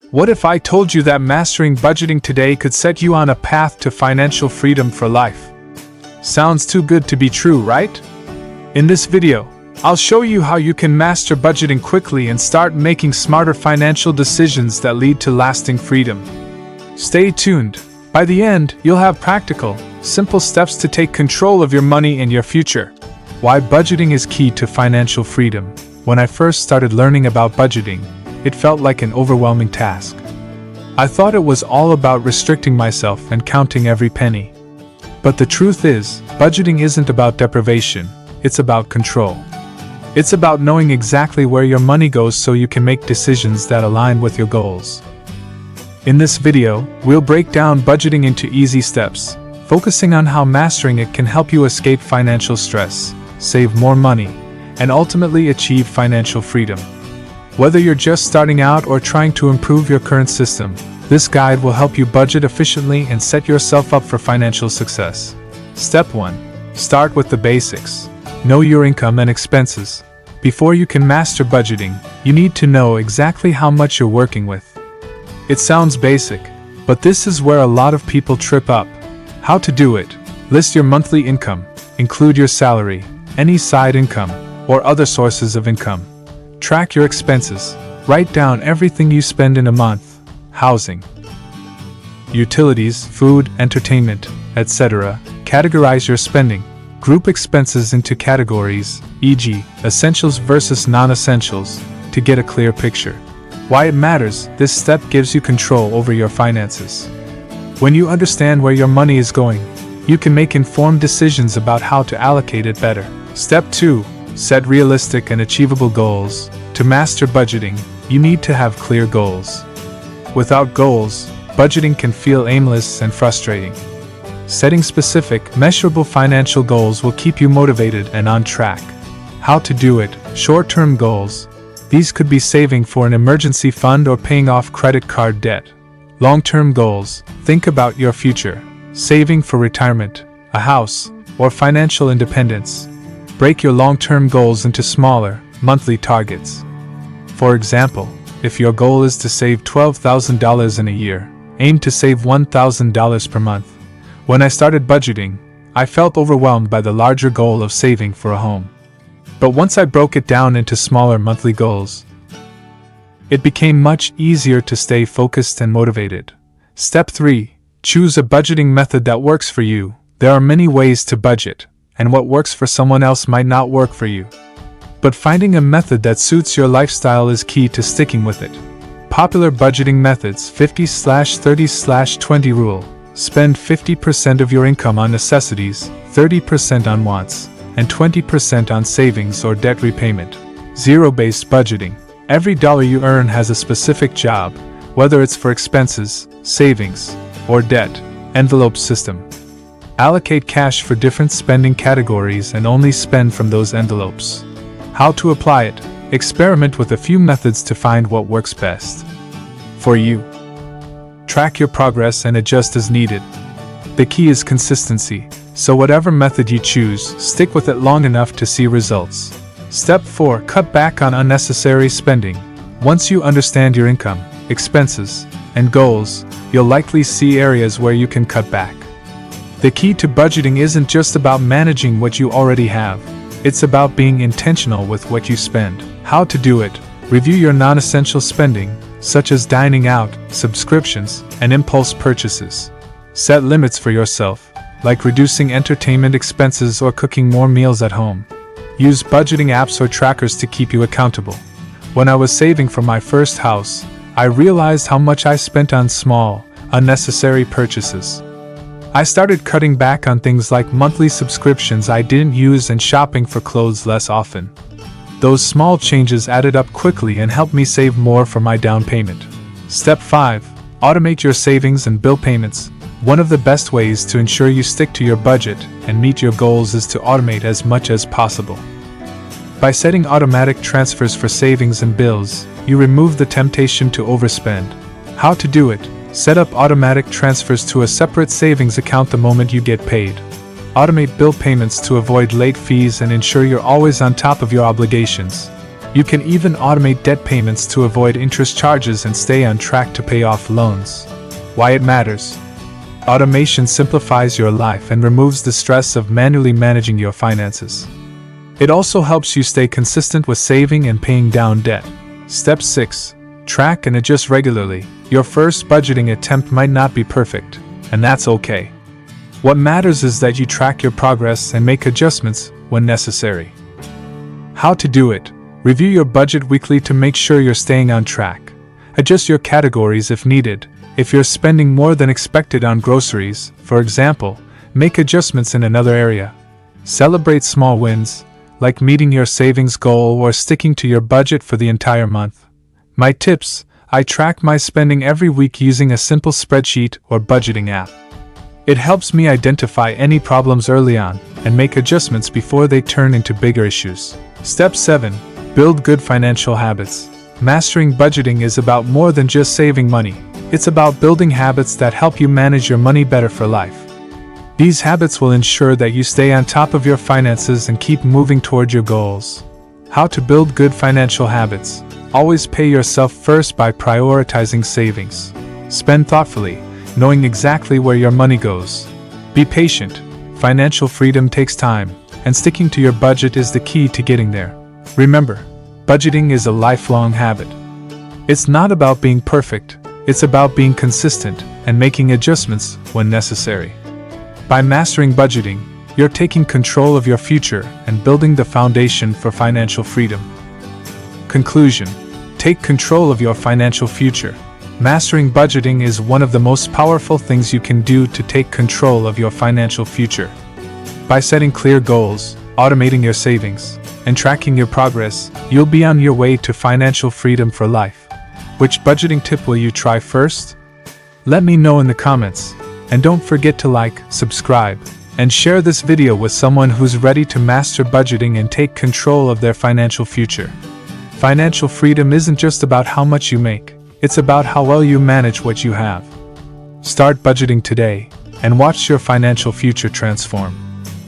What if I told you that mastering budgeting today could set you on a path to financial freedom for life? Sounds too good to be true, right? In this video, I'll show you how you can master budgeting quickly and start making smarter financial decisions that lead to lasting freedom. Stay tuned. By the end, you'll have practical, simple steps to take control of your money and your future. Why budgeting is key to financial freedom. When I first started learning about budgeting, it felt like an overwhelming task. I thought it was all about restricting myself and counting every penny. But the truth is, budgeting isn't about deprivation, it's about control. It's about knowing exactly where your money goes so you can make decisions that align with your goals. In this video, we'll break down budgeting into easy steps, focusing on how mastering it can help you escape financial stress, save more money, and ultimately achieve financial freedom. Whether you're just starting out or trying to improve your current system, this guide will help you budget efficiently and set yourself up for financial success. Step 1. Start with the basics. Know your income and expenses. Before you can master budgeting, you need to know exactly how much you're working with. It sounds basic, but this is where a lot of people trip up. How to do it: list your monthly income, include your salary, any side income, or other sources of income. Track your expenses, write down everything you spend in a month: housing, utilities, food, entertainment, etc. Categorize your spending. Group expenses into categories, e.g., essentials versus non-essentials, to get a clear picture. Why it matters: this step gives you control over your finances. When you understand where your money is going, you can make informed decisions about how to allocate it better. Step 2. Set realistic and achievable goals. To master budgeting, you need to have clear goals. Without goals, budgeting can feel aimless and frustrating. Setting specific, measurable financial goals will keep you motivated and on track. How to do it: short-term goals. These could be saving for an emergency fund or paying off credit card debt. Long-term goals: think about your future, saving for retirement, a house, or financial independence. Break your long-term goals into smaller, monthly targets. For example, if your goal is to save $12,000 in a year, aim to save $1,000 per month. When I started budgeting, I felt overwhelmed by the larger goal of saving for a home. But once I broke it down into smaller monthly goals, it became much easier to stay focused and motivated. Step 3. Choose a budgeting method that works for you. There are many ways to budget, and what works for someone else might not work for you. But finding a method that suits your lifestyle is key to sticking with it. Popular budgeting methods: 50/30/20 rule. Spend 50% of your income on necessities, 30% on wants, and 20% on savings or debt repayment. Zero-based budgeting. Every dollar you earn has a specific job, whether it's for expenses, savings, or debt. Envelope system. Allocate cash for different spending categories and only spend from those envelopes. How to apply it: experiment with a few methods to find what works best for you. Track your progress and adjust as needed. The key is consistency, so whatever method you choose, stick with it long enough to see results. Step 4. Cut back on unnecessary spending. Once you understand your income, expenses, and goals, you'll likely see areas where you can cut back. The key to budgeting isn't just about managing what you already have. It's about being intentional with what you spend. How to do it: review your non-essential spending, such as dining out, subscriptions, and impulse purchases. Set limits for yourself, like reducing entertainment expenses or cooking more meals at home. Use budgeting apps or trackers to keep you accountable. When I was saving for my first house, I realized how much I spent on small, unnecessary purchases. I started cutting back on things like monthly subscriptions I didn't use and shopping for clothes less often. Those small changes added up quickly and helped me save more for my down payment. Step 5. Automate your savings and bill payments. One of the best ways to ensure you stick to your budget and meet your goals is to automate as much as possible. By setting automatic transfers for savings and bills, you remove the temptation to overspend. How to do it: set up automatic transfers to a separate savings account the moment you get paid. Automate bill payments to avoid late fees and ensure you're always on top of your obligations. You can even automate debt payments to avoid interest charges and stay on track to pay off loans. Why it matters? Automation simplifies your life and removes the stress of manually managing your finances. It also helps you stay consistent with saving and paying down debt. Step 6. Track and adjust regularly. Your first budgeting attempt might not be perfect, and that's okay. What matters is that you track your progress and make adjustments when necessary. How to do it? Review your budget weekly to make sure you're staying on track. Adjust your categories if needed. If you're spending more than expected on groceries, for example, make adjustments in another area. Celebrate small wins, like meeting your savings goal or sticking to your budget for the entire month. My tips: I track my spending every week using a simple spreadsheet or budgeting app. It helps me identify any problems early on and make adjustments before they turn into bigger issues. Step 7. Build good financial habits. Mastering budgeting is about more than just saving money. It's about building habits that help you manage your money better for life. These habits will ensure that you stay on top of your finances and keep moving toward your goals. How to build good financial habits. Always pay yourself first by prioritizing savings. Spend thoughtfully, knowing exactly where your money goes. Be patient. Financial freedom takes time, and sticking to your budget is the key to getting there. Remember, budgeting is a lifelong habit. It's not about being perfect, it's about being consistent and making adjustments when necessary. By mastering budgeting, you're taking control of your future and building the foundation for financial freedom. Conclusion: take control of your financial future. Mastering budgeting is one of the most powerful things you can do to take control of your financial future. By setting clear goals, automating your savings, and tracking your progress, you'll be on your way to financial freedom for life. Which budgeting tip will you try first? Let me know in the comments, and don't forget to like, subscribe, and share this video with someone who's ready to master budgeting and take control of their financial future. Financial freedom isn't just about how much you make, it's about how well you manage what you have. Start budgeting today, and watch your financial future transform.